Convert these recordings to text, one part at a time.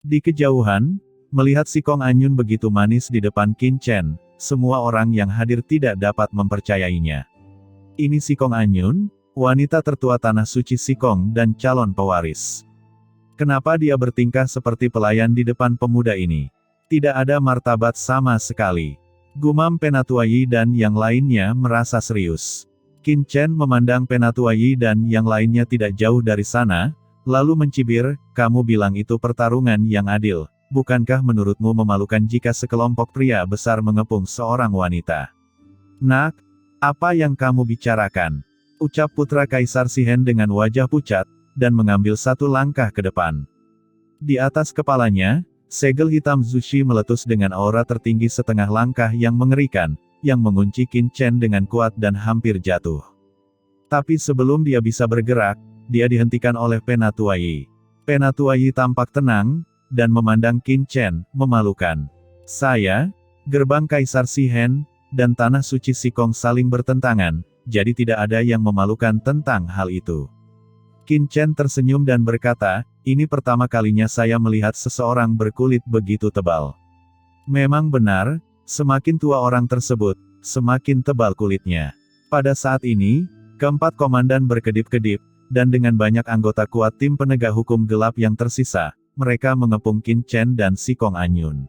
Di kejauhan, melihat si Kong Anyun begitu manis di depan Qin Chen, semua orang yang hadir tidak dapat mempercayainya. Ini si Kong Anyun, wanita tertua Tanah Suci Sikong dan calon pewaris. Kenapa dia bertingkah seperti pelayan di depan pemuda ini? Tidak ada martabat sama sekali. Gumam Penatuayi dan yang lainnya merasa serius. Qin Chen memandang Penatuayi dan yang lainnya tidak jauh dari sana, lalu mencibir, "Kamu bilang itu pertarungan yang adil. Bukankah menurutmu memalukan jika sekelompok pria besar mengepung seorang wanita?" "Nak, apa yang kamu bicarakan?" ucap putra Kaisar Sihen dengan wajah pucat, dan mengambil satu langkah ke depan. Di atas kepalanya, segel hitam Zushi meletus dengan aura tertinggi setengah langkah yang mengerikan, yang mengunci Qin Chen dengan kuat dan hampir jatuh. Tapi sebelum dia bisa bergerak, dia dihentikan oleh Penatuayi. Penatuayi tampak tenang, dan memandang Qin Chen, memalukan. "Saya, gerbang Kaisar Sihen, dan Tanah Suci Sikong saling bertentangan, jadi tidak ada yang memalukan tentang hal itu." Qin Chen tersenyum dan berkata, "Ini pertama kalinya saya melihat seseorang berkulit begitu tebal." Memang benar, semakin tua orang tersebut, semakin tebal kulitnya. Pada saat ini, keempat komandan berkedip-kedip, dan dengan banyak anggota kuat tim penegak hukum gelap yang tersisa, mereka mengepung Qin Chen dan si Kong Anyun.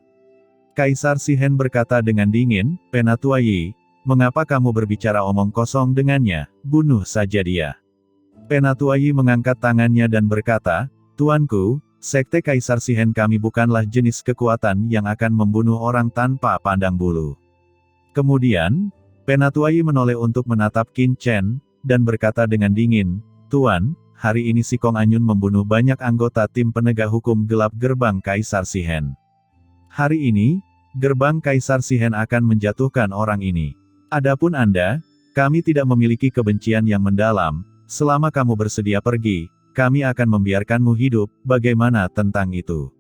Kaisar Sihen berkata dengan dingin, "Penatuayi, mengapa kamu berbicara omong kosong dengannya? Bunuh saja dia." Penatuayi mengangkat tangannya dan berkata, "Tuanku, Sekte Kaisar Sihen kami bukanlah jenis kekuatan yang akan membunuh orang tanpa pandang bulu." Kemudian, Penatuayi menoleh untuk menatap Qin Chen, dan berkata dengan dingin, "Tuan, hari ini si Kong Anyun membunuh banyak anggota tim penegak hukum gelap gerbang Kaisar Sihen. Hari ini, gerbang Kaisar Sihen akan menjatuhkan orang ini. Adapun Anda, kami tidak memiliki kebencian yang mendalam, selama kamu bersedia pergi, kami akan membiarkanmu hidup, bagaimana tentang itu?"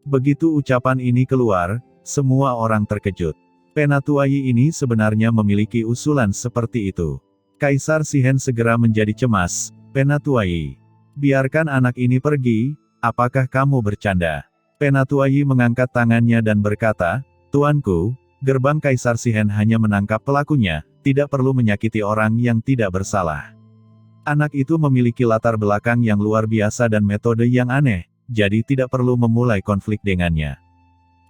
Begitu ucapan ini keluar, semua orang terkejut. Penatuayi ini sebenarnya memiliki usulan seperti itu. Kaisar Sihen segera menjadi cemas, "Penatuayi, biarkan anak ini pergi, apakah kamu bercanda?" Penatuayi mengangkat tangannya dan berkata, "Tuanku, gerbang Kaisar Sihen hanya menangkap pelakunya, tidak perlu menyakiti orang yang tidak bersalah. Anak itu memiliki latar belakang yang luar biasa dan metode yang aneh, jadi tidak perlu memulai konflik dengannya.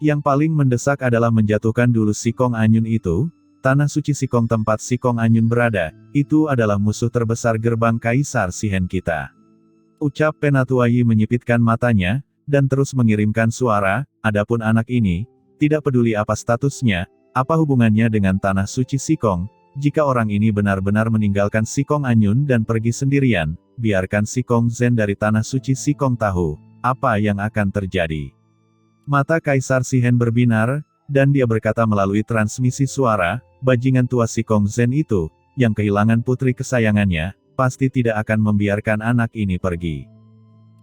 Yang paling mendesak adalah menjatuhkan dulu si Kong Anyun itu. Tanah Suci Sikong tempat si Kong Anyun berada, itu adalah musuh terbesar gerbang Kaisar Sihen kita." Ucap Penatuayi menyipitkan matanya, dan terus mengirimkan suara, "Adapun anak ini, tidak peduli apa statusnya, apa hubungannya dengan Tanah Suci Sikong, jika orang ini benar-benar meninggalkan si Kong Anyun dan pergi sendirian, biarkan si Kong Zhen dari Tanah Suci Sikong tahu, apa yang akan terjadi." Mata Kaisar Sihen berbinar, dan dia berkata melalui transmisi suara, "Bajingan tua si Kong Zhen itu, yang kehilangan putri kesayangannya, pasti tidak akan membiarkan anak ini pergi."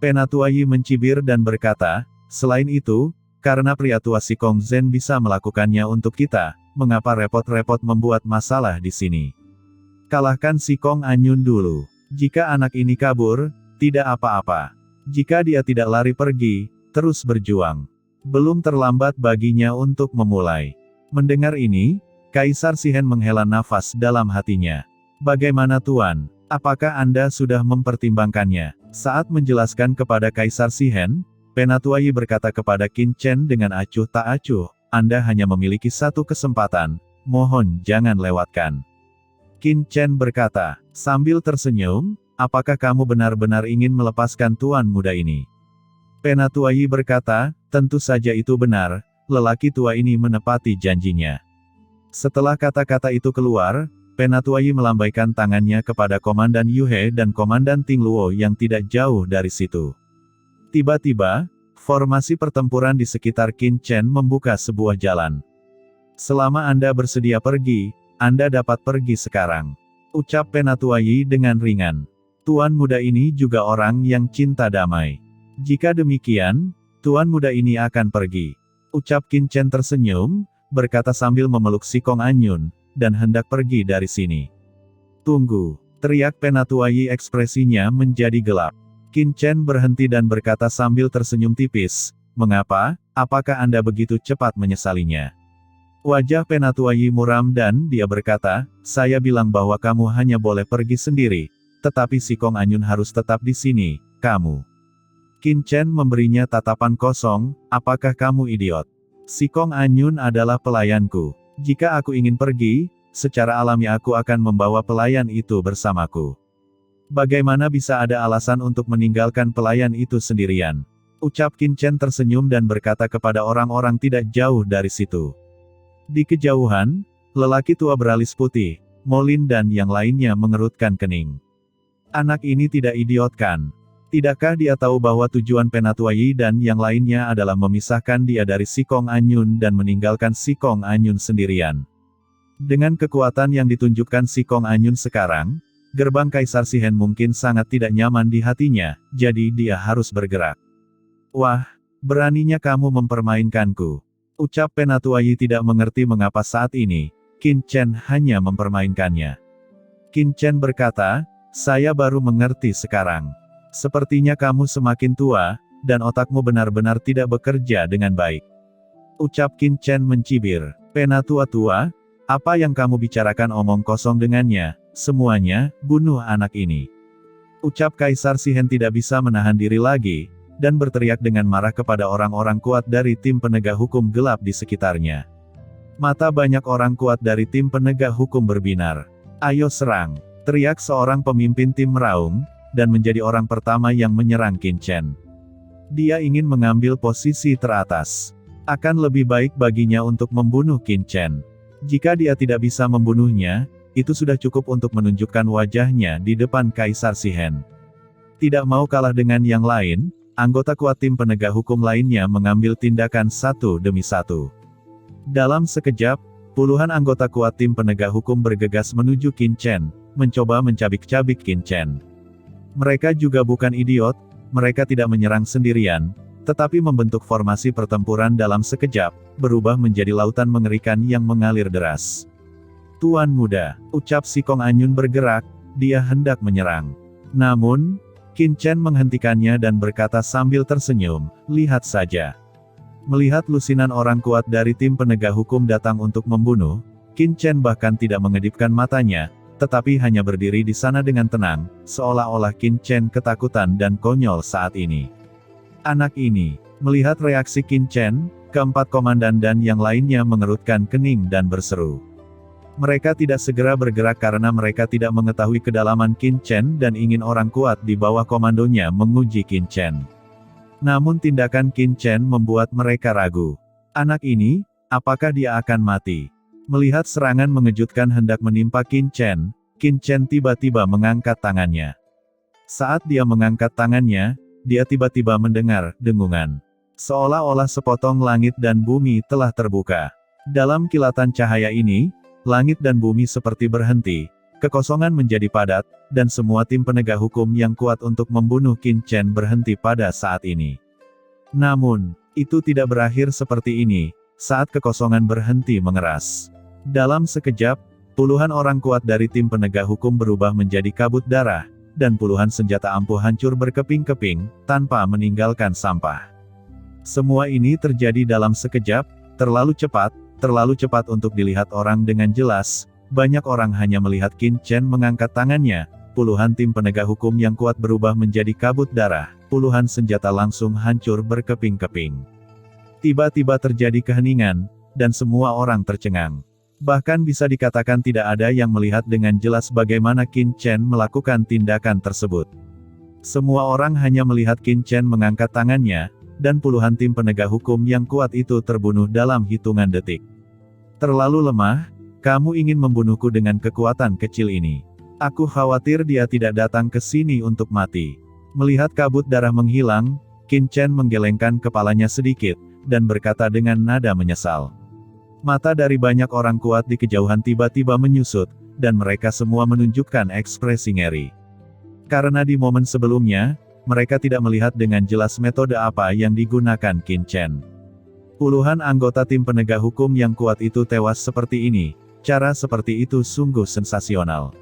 Penatuayi mencibir dan berkata, "Selain itu, karena pria tua si Kong Zhen bisa melakukannya untuk kita, mengapa repot-repot membuat masalah di sini? Kalahkan si Kong Anyun dulu. Jika anak ini kabur, tidak apa-apa. Jika dia tidak lari pergi, terus berjuang. Belum terlambat baginya untuk memulai." Mendengar ini, Kaisar Sihen menghela nafas dalam hatinya. "Bagaimana Tuan? Apakah Anda sudah mempertimbangkannya?" Saat menjelaskan kepada Kaisar Sihen, Penatuayi berkata kepada Qin Chen dengan acuh tak acuh, "Anda hanya memiliki satu kesempatan, mohon jangan lewatkan." Qin Chen berkata, sambil tersenyum, "Apakah kamu benar-benar ingin melepaskan tuan muda ini?" Penatuayi berkata, "Tentu saja itu benar." Lelaki tua ini menepati janjinya. Setelah kata-kata itu keluar, Penatuayi melambaikan tangannya kepada Komandan Yuhe dan Komandan Ting Luo yang tidak jauh dari situ. Tiba-tiba, formasi pertempuran di sekitar Qin Chen membuka sebuah jalan. "Selama Anda bersedia pergi, Anda dapat pergi sekarang," ucap Penatuayi dengan ringan. Tuan muda ini juga orang yang cinta damai. "Jika demikian, tuan muda ini akan pergi," ucap Qin Chen tersenyum, berkata sambil memeluk si Kong Anyun, dan hendak pergi dari sini. "Tunggu!" teriak Penatuayi, ekspresinya menjadi gelap. Qin Chen berhenti dan berkata sambil tersenyum tipis, Mengapa? Apakah Anda begitu cepat menyesalinya? Wajah Penatua Yi muram dan dia berkata, saya bilang bahwa kamu hanya boleh pergi sendiri, tetapi si Kong Anyun harus tetap di sini, kamu. Qin Chen memberinya tatapan kosong, apakah kamu idiot? Si Kong Anyun adalah pelayanku. Jika aku ingin pergi, secara alami aku akan membawa pelayan itu bersamaku. Bagaimana bisa ada alasan untuk meninggalkan pelayan itu sendirian? Ucap Qin Chen tersenyum dan berkata kepada orang-orang tidak jauh dari situ. Di kejauhan, lelaki tua beralis putih, Molin dan yang lainnya mengerutkan kening. Anak ini tidak idiot kan? Tidakkah dia tahu bahwa tujuan Penatua Yi dan yang lainnya adalah memisahkan dia dari si Kong Anyun dan meninggalkan si Kong Anyun sendirian? Dengan kekuatan yang ditunjukkan si Kong Anyun sekarang, gerbang Kaisar Sihen mungkin sangat tidak nyaman di hatinya, jadi dia harus bergerak. Wah, beraninya kamu mempermainkanku. Ucap Penatua Yi tidak mengerti mengapa saat ini, Qin Chen hanya mempermainkannya. Qin Chen berkata, saya baru mengerti sekarang. Sepertinya kamu semakin tua, dan otakmu benar-benar tidak bekerja dengan baik. Ucap Qin Chen mencibir, Penatua tua, apa yang kamu bicarakan omong kosong dengannya, semuanya, bunuh anak ini. Ucap Kaisar Sihen tidak bisa menahan diri lagi, dan berteriak dengan marah kepada orang-orang kuat dari tim penegak hukum gelap di sekitarnya. Mata banyak orang kuat dari tim penegak hukum berbinar. Ayo serang, teriak seorang pemimpin tim meraung, dan menjadi orang pertama yang menyerang Qin Chen. Dia ingin mengambil posisi teratas. Akan lebih baik baginya untuk membunuh Qin Chen. Jika dia tidak bisa membunuhnya, itu sudah cukup untuk menunjukkan wajahnya di depan Kaisar Sihen. Tidak mau kalah dengan yang lain, anggota kuat tim penegak hukum lainnya mengambil tindakan satu demi satu. Dalam sekejap, puluhan anggota kuat tim penegak hukum bergegas menuju Qin Chen, mencoba mencabik-cabik Qin Chen. Mereka juga bukan idiot, mereka tidak menyerang sendirian, tetapi membentuk formasi pertempuran dalam sekejap, berubah menjadi lautan mengerikan yang mengalir deras. Tuan muda, ucap si Kong Anyun bergerak, dia hendak menyerang. Namun, Qin Chen menghentikannya dan berkata sambil tersenyum, lihat saja. Melihat lusinan orang kuat dari tim penegak hukum datang untuk membunuh, Qin Chen bahkan tidak mengedipkan matanya, tetapi hanya berdiri di sana dengan tenang, seolah-olah Qin Chen ketakutan dan konyol saat ini. Anak ini, melihat reaksi Qin Chen, keempat komandan dan yang lainnya mengerutkan kening dan berseru. Mereka tidak segera bergerak karena mereka tidak mengetahui kedalaman Qin Chen dan ingin orang kuat di bawah komandonya menguji Qin Chen. Namun tindakan Qin Chen membuat mereka ragu. Anak ini, apakah dia akan mati? Melihat serangan mengejutkan hendak menimpa Qin Chen tiba-tiba mengangkat tangannya. Saat dia mengangkat tangannya, dia tiba-tiba mendengar dengungan. Seolah-olah sepotong langit dan bumi telah terbuka. Dalam kilatan cahaya ini, langit dan bumi seperti berhenti, kekosongan menjadi padat, dan semua tim penegak hukum yang kuat untuk membunuh Qin Chen berhenti pada saat ini. Namun, itu tidak berakhir seperti ini, saat kekosongan berhenti mengeras. Dalam sekejap, puluhan orang kuat dari tim penegak hukum berubah menjadi kabut darah, dan puluhan senjata ampuh hancur berkeping-keping, tanpa meninggalkan sampah. Semua ini terjadi dalam sekejap, terlalu cepat untuk dilihat orang dengan jelas, banyak orang hanya melihat Qin Chen mengangkat tangannya, puluhan tim penegak hukum yang kuat berubah menjadi kabut darah, puluhan senjata langsung hancur berkeping-keping. Tiba-tiba terjadi keheningan, dan semua orang tercengang. Bahkan bisa dikatakan tidak ada yang melihat dengan jelas bagaimana Qin Chen melakukan tindakan tersebut. Semua orang hanya melihat Qin Chen mengangkat tangannya, dan puluhan tim penegak hukum yang kuat itu terbunuh dalam hitungan detik. Terlalu lemah, kamu ingin membunuhku dengan kekuatan kecil ini. Aku khawatir dia tidak datang ke sini untuk mati. Melihat kabut darah menghilang, Qin Chen menggelengkan kepalanya sedikit, dan berkata dengan nada menyesal. Mata dari banyak orang kuat di kejauhan tiba-tiba menyusut, dan mereka semua menunjukkan ekspresi ngeri. Karena di momen sebelumnya, mereka tidak melihat dengan jelas metode apa yang digunakan Qin Chen. Puluhan anggota tim penegak hukum yang kuat itu tewas seperti ini, cara seperti itu sungguh sensasional.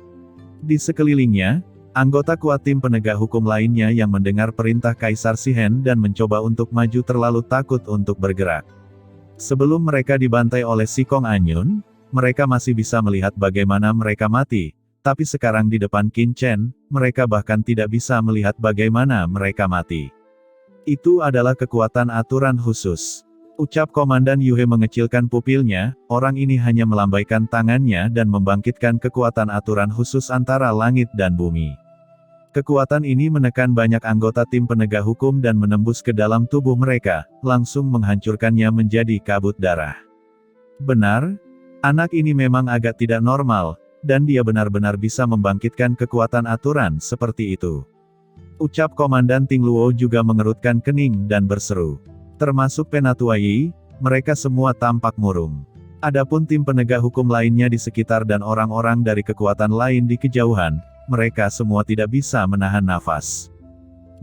Di sekelilingnya, Anggota kuat tim penegak hukum lainnya yang mendengar perintah Kaisar Shihen dan mencoba untuk maju terlalu takut untuk bergerak. Sebelum mereka dibantai oleh Sikong Anyun, mereka masih bisa melihat bagaimana mereka mati, tapi sekarang di depan Qin Chen, mereka bahkan tidak bisa melihat bagaimana mereka mati. Itu adalah kekuatan aturan khusus. Ucap Komandan Yue mengecilkan pupilnya, orang ini hanya melambaikan tangannya dan membangkitkan kekuatan aturan khusus antara langit dan bumi. Kekuatan ini menekan banyak anggota tim penegak hukum dan menembus ke dalam tubuh mereka, langsung menghancurkannya menjadi kabut darah. Benar, anak ini memang agak tidak normal, dan dia benar-benar bisa membangkitkan kekuatan aturan seperti itu. Ucap Komandan Ting Luo juga mengerutkan kening dan berseru. Termasuk Penatua Yi, mereka semua tampak murung. Adapun tim penegak hukum lainnya di sekitar dan orang-orang dari kekuatan lain di kejauhan, mereka semua tidak bisa menahan nafas.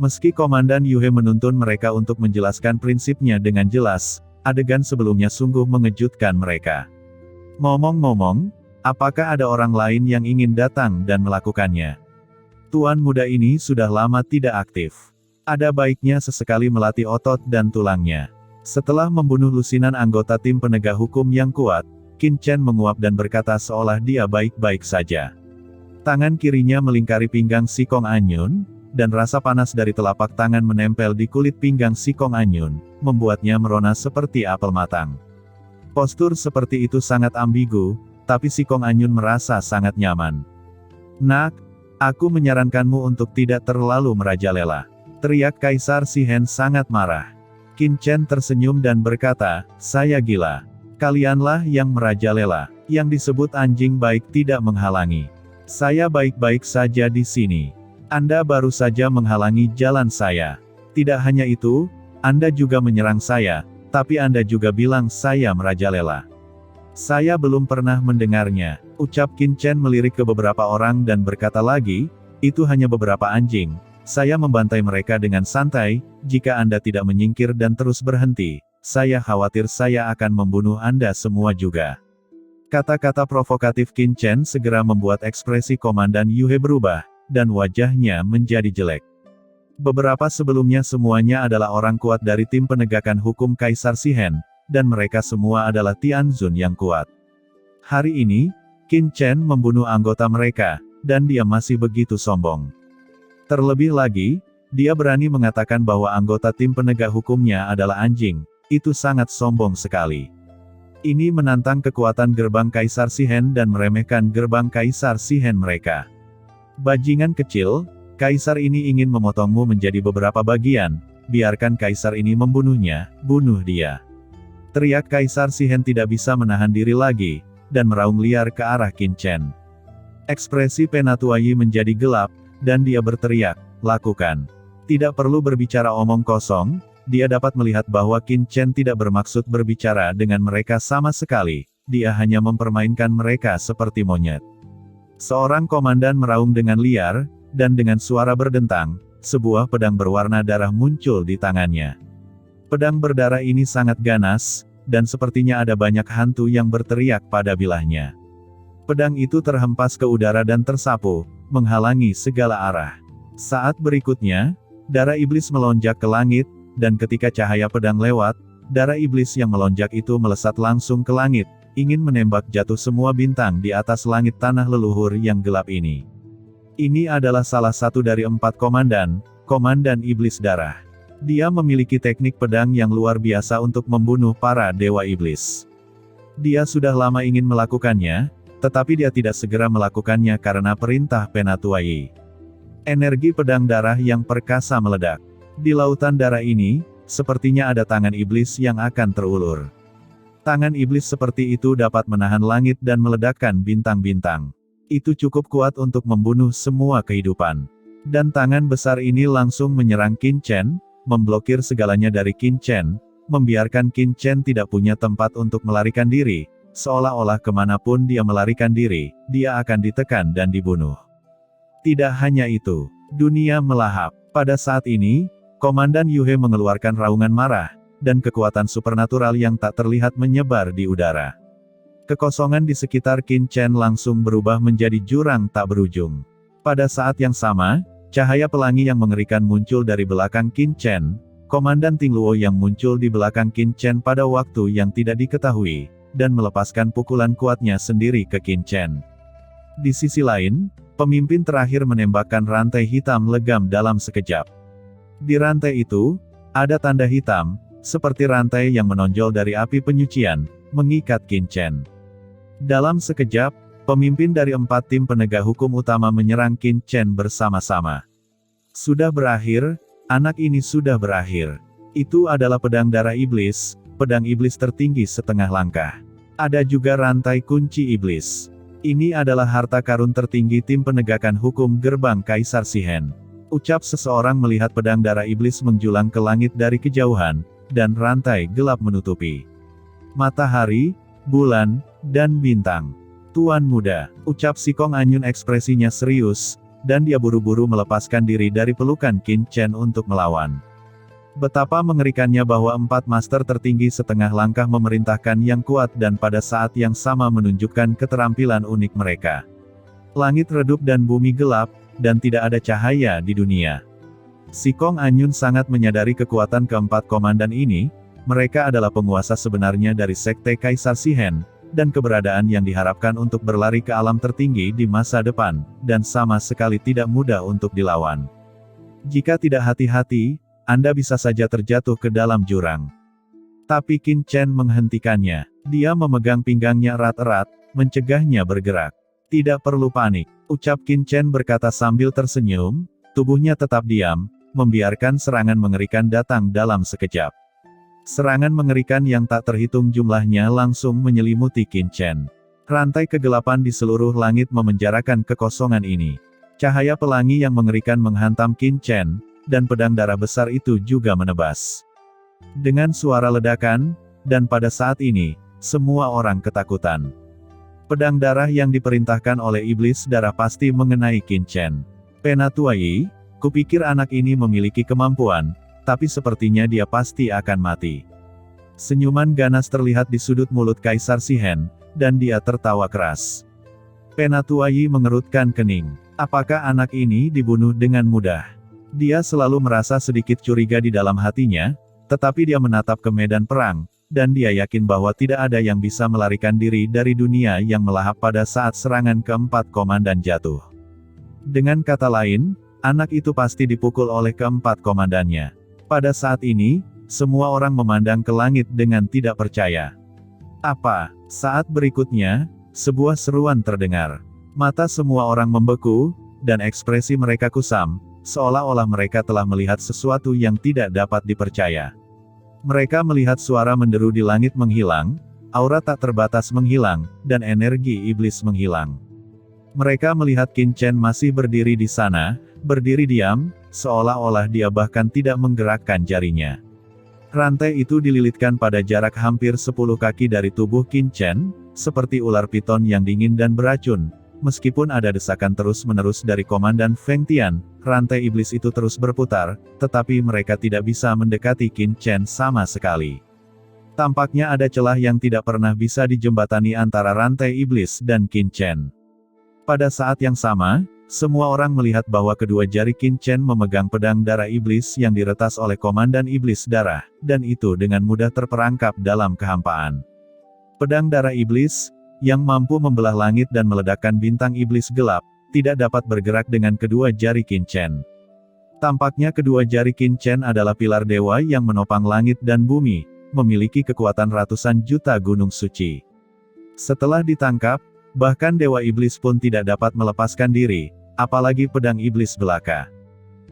Meski Komandan Yue menuntun mereka untuk menjelaskan prinsipnya dengan jelas, adegan sebelumnya sungguh mengejutkan mereka. Ngomong-ngomong, apakah ada orang lain yang ingin datang dan melakukannya? Tuan muda ini sudah lama tidak aktif. Ada baiknya sesekali melatih otot dan tulangnya. Setelah membunuh lusinan anggota tim penegak hukum yang kuat, Qin Chen menguap dan berkata seolah dia baik-baik saja. Tangan kirinya melingkari pinggang Sikong Anyun, dan rasa panas dari telapak tangan menempel di kulit pinggang Sikong Anyun, membuatnya merona seperti apel matang. Postur seperti itu sangat ambigu, tapi Sikong Anyun merasa sangat nyaman. Nak, aku menyarankanmu untuk tidak terlalu merajalela. Teriak Kaisar Shihen sangat marah. Qin Chen tersenyum dan berkata, saya gila. Kalianlah yang merajalela. Yang disebut anjing baik tidak menghalangi. Saya baik-baik saja di sini. Anda baru saja menghalangi jalan saya. Tidak hanya itu, Anda juga menyerang saya, tapi Anda juga bilang saya merajalela. Saya belum pernah mendengarnya. Ucap Qin Chen melirik ke beberapa orang dan berkata lagi, itu hanya beberapa anjing. Saya membantai mereka dengan santai, jika Anda tidak menyingkir dan terus berhenti, saya khawatir saya akan membunuh Anda semua juga. Kata-kata provokatif Qin Chen segera membuat ekspresi Komandan Yue berubah, dan wajahnya menjadi jelek. Beberapa sebelumnya semuanya adalah orang kuat dari tim penegakan hukum Kaisar Shihen, dan mereka semua adalah Tianzun yang kuat. Hari ini, Qin Chen membunuh anggota mereka, dan dia masih begitu sombong. Terlebih lagi, dia berani mengatakan bahwa anggota tim penegak hukumnya adalah anjing, itu sangat sombong sekali. Ini menantang kekuatan gerbang Kaisar Shihen dan meremehkan gerbang Kaisar Shihen mereka. Bajingan kecil, Kaisar ini ingin memotongmu menjadi beberapa bagian, biarkan Kaisar ini membunuhnya, bunuh dia. Teriak Kaisar Shihen tidak bisa menahan diri lagi, dan meraung liar ke arah Qin Chen. Ekspresi Penatua Yi menjadi gelap, dan dia berteriak, lakukan. Tidak perlu berbicara omong kosong, dia dapat melihat bahwa Qin Chen tidak bermaksud berbicara dengan mereka sama sekali, dia hanya mempermainkan mereka seperti monyet. Seorang komandan meraung dengan liar, dan dengan suara berdentang, sebuah pedang berwarna darah muncul di tangannya. Pedang berdarah ini sangat ganas, dan sepertinya ada banyak hantu yang berteriak pada bilahnya. Pedang itu terhempas ke udara dan tersapu, menghalangi segala arah. Saat berikutnya, darah iblis melonjak ke langit, dan ketika cahaya pedang lewat, darah iblis yang melonjak itu melesat langsung ke langit, ingin menembak jatuh semua bintang di atas langit tanah leluhur yang gelap ini. Ini adalah salah satu dari 4 komandan iblis darah. Dia memiliki teknik pedang yang luar biasa untuk membunuh para dewa iblis. Dia sudah lama ingin melakukannya, tetapi dia tidak segera melakukannya karena perintah Penatua Yi. Energi pedang darah yang perkasa meledak. Di lautan darah ini, sepertinya ada tangan iblis yang akan terulur. Tangan iblis seperti itu dapat menahan langit dan meledakkan bintang-bintang. Itu cukup kuat untuk membunuh semua kehidupan. Dan tangan besar ini langsung menyerang Qin Chen, memblokir segalanya dari Qin Chen, membiarkan Qin Chen tidak punya tempat untuk melarikan diri. Seolah-olah kemanapun dia melarikan diri, dia akan ditekan dan dibunuh. Tidak hanya itu, dunia melahap. Pada saat ini, Komandan Yue mengeluarkan raungan marah, dan kekuatan supernatural yang tak terlihat menyebar di udara. Kekosongan di sekitar Qin Chen langsung berubah menjadi jurang tak berujung. Pada saat yang sama, cahaya pelangi yang mengerikan muncul dari belakang Qin Chen, Komandan Ting Luo yang muncul di belakang Qin Chen pada waktu yang tidak diketahui, dan melepaskan pukulan kuatnya sendiri ke Qin Chen. Di sisi lain, pemimpin terakhir menembakkan rantai hitam legam dalam sekejap. Di rantai itu, ada tanda hitam, seperti rantai yang menonjol dari api penyucian, mengikat Qin Chen. Dalam sekejap, pemimpin dari 4 tim penegak hukum utama menyerang Qin Chen bersama-sama. Sudah berakhir, anak ini sudah berakhir. Itu adalah pedang darah iblis, pedang iblis tertinggi setengah langkah. Ada juga rantai kunci iblis. Ini adalah harta karun tertinggi tim penegakan hukum gerbang Kaisar Shihen. Ucap seseorang melihat pedang darah iblis menjulang ke langit dari kejauhan, dan rantai gelap menutupi matahari, bulan, dan bintang. Tuan muda, ucap Sikong Anyun ekspresinya serius, dan dia buru-buru melepaskan diri dari pelukan Qin Chen untuk melawan. Betapa mengerikannya bahwa 4 master tertinggi setengah langkah memerintahkan yang kuat dan pada saat yang sama menunjukkan keterampilan unik mereka. Langit redup dan bumi gelap, dan tidak ada cahaya di dunia. Sikong Anyun sangat menyadari kekuatan keempat komandan ini, mereka adalah penguasa sebenarnya dari Sekte Kaisar Shihen, dan keberadaan yang diharapkan untuk berlari ke alam tertinggi di masa depan, dan sama sekali tidak mudah untuk dilawan. Jika tidak hati-hati, Anda bisa saja terjatuh ke dalam jurang. Tapi Qin Chen menghentikannya. Dia memegang pinggangnya erat-erat, mencegahnya bergerak. Tidak perlu panik, ucap Qin Chen berkata sambil tersenyum, tubuhnya tetap diam, membiarkan serangan mengerikan datang dalam sekejap. Serangan mengerikan yang tak terhitung jumlahnya langsung menyelimuti Qin Chen. Rantai kegelapan di seluruh langit memenjarakan kekosongan ini. Cahaya pelangi yang mengerikan menghantam Qin Chen, dan pedang darah besar itu juga menebas. Dengan suara ledakan, dan pada saat ini, semua orang ketakutan. Pedang darah yang diperintahkan oleh iblis darah pasti mengenai Qin Chen. Penatuai, kupikir anak ini memiliki kemampuan, tapi sepertinya dia pasti akan mati. Senyuman ganas terlihat di sudut mulut Kaisar Shihen, dan dia tertawa keras. Penatuai mengerutkan kening. Apakah anak ini dibunuh dengan mudah? Dia selalu merasa sedikit curiga di dalam hatinya, tetapi dia menatap ke medan perang, dan dia yakin bahwa tidak ada yang bisa melarikan diri dari dunia yang melahap pada saat serangan keempat komandan jatuh. Dengan kata lain, anak itu pasti dipukul oleh keempat komandannya. Pada saat ini, semua orang memandang ke langit dengan tidak percaya. Apa? Saat berikutnya, sebuah seruan terdengar. Mata semua orang membeku, dan ekspresi mereka kusam, seolah-olah mereka telah melihat sesuatu yang tidak dapat dipercaya. Mereka melihat suara menderu di langit menghilang, aura tak terbatas menghilang, dan energi iblis menghilang. Mereka melihat Qin Chen masih berdiri di sana, berdiri diam, seolah-olah dia bahkan tidak menggerakkan jarinya. Rantai itu dililitkan pada jarak hampir 10 kaki dari tubuh Qin Chen, seperti ular piton yang dingin dan beracun. Meskipun ada desakan terus-menerus dari Komandan Feng Tian, rantai iblis itu terus berputar, tetapi mereka tidak bisa mendekati Qin Chen sama sekali. Tampaknya ada celah yang tidak pernah bisa dijembatani antara rantai iblis dan Qin Chen. Pada saat yang sama, semua orang melihat bahwa kedua jari Qin Chen memegang pedang darah iblis yang diretas oleh Komandan Iblis Darah, dan itu dengan mudah terperangkap dalam kehampaan. Pedang darah iblis, yang mampu membelah langit dan meledakkan bintang iblis gelap, tidak dapat bergerak dengan kedua jari Qin Chen. Tampaknya kedua jari Qin Chen adalah pilar dewa yang menopang langit dan bumi, memiliki kekuatan ratusan juta gunung suci. Setelah ditangkap, bahkan dewa iblis pun tidak dapat melepaskan diri, apalagi pedang iblis belaka.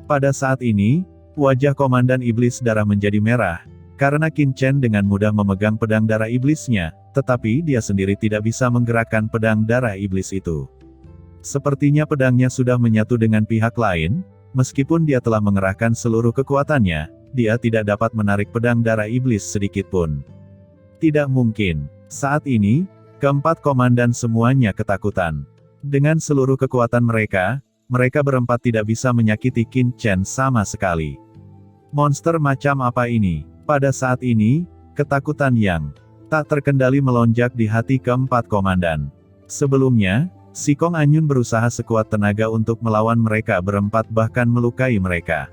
Pada saat ini, wajah Komandan Iblis Darah menjadi merah, karena Qin Chen dengan mudah memegang pedang darah iblisnya, tetapi dia sendiri tidak bisa menggerakkan pedang darah iblis itu. Sepertinya pedangnya sudah menyatu dengan pihak lain, meskipun dia telah mengerahkan seluruh kekuatannya, dia tidak dapat menarik pedang darah iblis sedikitpun. Tidak mungkin. Saat ini, keempat komandan semuanya ketakutan. Dengan seluruh kekuatan mereka berempat tidak bisa menyakiti Qin Chen sama sekali. Monster macam apa ini? Pada saat ini, ketakutan yang tak terkendali melonjak di hati keempat komandan. Sebelumnya, Sikong Anyun berusaha sekuat tenaga untuk melawan mereka berempat bahkan melukai mereka.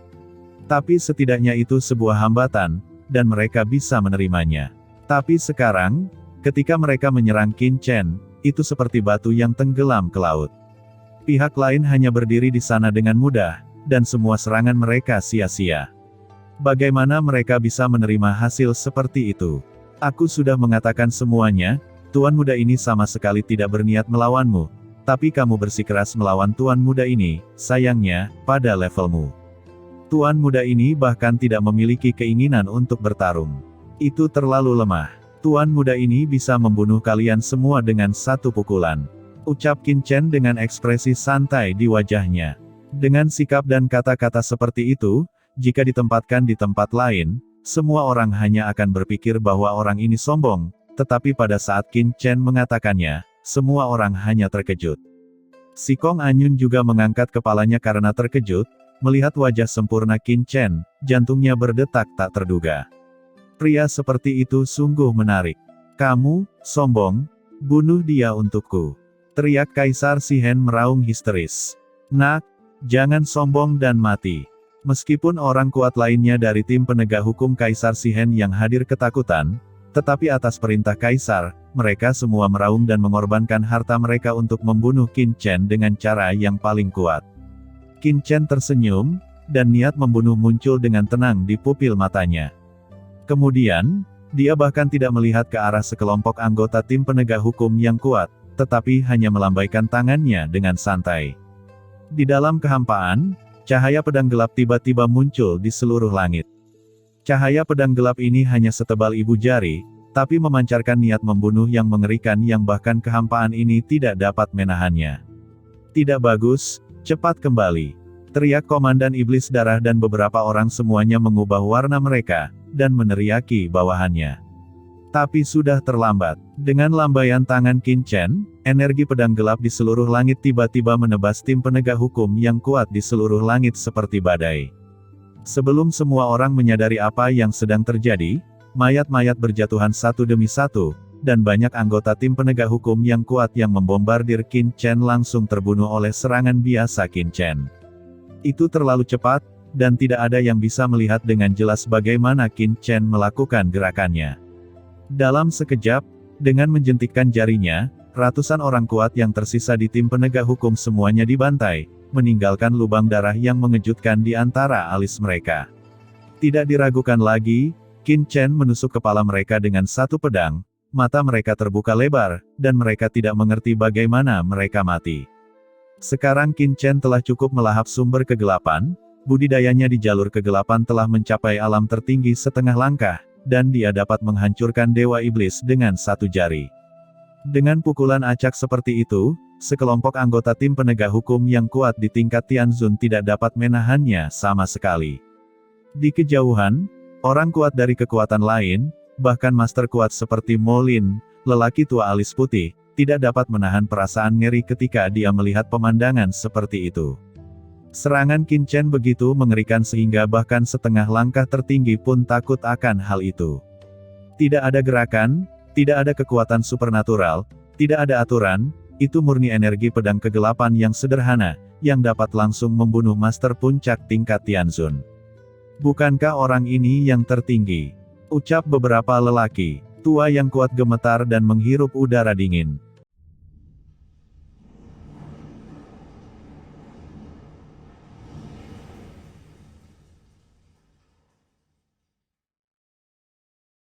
Tapi setidaknya itu sebuah hambatan, dan mereka bisa menerimanya. Tapi sekarang, ketika mereka menyerang Qin Chen, itu seperti batu yang tenggelam ke laut. Pihak lain hanya berdiri di sana dengan mudah, dan semua serangan mereka sia-sia. Bagaimana mereka bisa menerima hasil seperti itu? Aku sudah mengatakan semuanya, tuan muda ini sama sekali tidak berniat melawanmu. Tapi kamu bersikeras melawan tuan muda ini, sayangnya, pada levelmu. Tuan muda ini bahkan tidak memiliki keinginan untuk bertarung. Itu terlalu lemah. Tuan muda ini bisa membunuh kalian semua dengan satu pukulan. Ucap Qin Chen dengan ekspresi santai di wajahnya. Dengan sikap dan kata-kata seperti itu, jika ditempatkan di tempat lain, semua orang hanya akan berpikir bahwa orang ini sombong, tetapi pada saat Qin Chen mengatakannya, semua orang hanya terkejut. Sikong Anyun juga mengangkat kepalanya karena terkejut, melihat wajah sempurna Qin Chen, jantungnya berdetak tak terduga. Pria seperti itu sungguh menarik. Kamu, sombong, bunuh dia untukku. Teriak Kaisar Shihen meraung histeris. Nak, jangan sombong dan mati. Meskipun orang kuat lainnya dari tim penegak hukum Kaisar Shihen yang hadir ketakutan, tetapi atas perintah Kaisar, mereka semua meraung dan mengorbankan harta mereka untuk membunuh Qin Chen dengan cara yang paling kuat. Qin Chen tersenyum, dan niat membunuh muncul dengan tenang di pupil matanya. Kemudian, dia bahkan tidak melihat ke arah sekelompok anggota tim penegak hukum yang kuat, tetapi hanya melambaikan tangannya dengan santai. Di dalam kehampaan, cahaya pedang gelap tiba-tiba muncul di seluruh langit. Cahaya pedang gelap ini hanya setebal ibu jari, tapi memancarkan niat membunuh yang mengerikan yang bahkan kehampaan ini tidak dapat menahannya. Tidak bagus, cepat kembali. Teriak Komandan Iblis Darah dan beberapa orang semuanya mengubah warna mereka, dan meneriaki bawahannya. Tapi sudah terlambat. Dengan lambaian tangan Qin Chen, energi pedang gelap di seluruh langit tiba-tiba menebas tim penegak hukum yang kuat di seluruh langit seperti badai. Sebelum semua orang menyadari apa yang sedang terjadi, mayat-mayat berjatuhan satu demi satu, dan banyak anggota tim penegak hukum yang kuat yang membombardir Qin Chen langsung terbunuh oleh serangan biasa Qin Chen. Itu terlalu cepat, dan tidak ada yang bisa melihat dengan jelas bagaimana Qin Chen melakukan gerakannya. Dalam sekejap, dengan menjentikkan jarinya, ratusan orang kuat yang tersisa di tim penegak hukum semuanya dibantai, meninggalkan lubang darah yang mengejutkan di antara alis mereka. Tidak diragukan lagi, Qin Chen menusuk kepala mereka dengan satu pedang, mata mereka terbuka lebar, dan mereka tidak mengerti bagaimana mereka mati. Sekarang Qin Chen telah cukup melahap sumber kegelapan, budidayanya di jalur kegelapan telah mencapai alam tertinggi setengah langkah, dan dia dapat menghancurkan Dewa Iblis dengan satu jari. Dengan pukulan acak seperti itu, sekelompok anggota tim penegak hukum yang kuat di tingkat Tianzun tidak dapat menahannya sama sekali. Di kejauhan, orang kuat dari kekuatan lain, bahkan master kuat seperti Mo Lin, lelaki tua alis putih, tidak dapat menahan perasaan ngeri ketika dia melihat pemandangan seperti itu. Serangan Qin Chen begitu mengerikan sehingga bahkan setengah langkah tertinggi pun takut akan hal itu. Tidak ada gerakan, tidak ada kekuatan supernatural, tidak ada aturan, itu murni energi pedang kegelapan yang sederhana, yang dapat langsung membunuh master puncak tingkat Tianzun. Bukankah orang ini yang tertinggi? Ucap beberapa lelaki tua yang kuat gemetar dan menghirup udara dingin.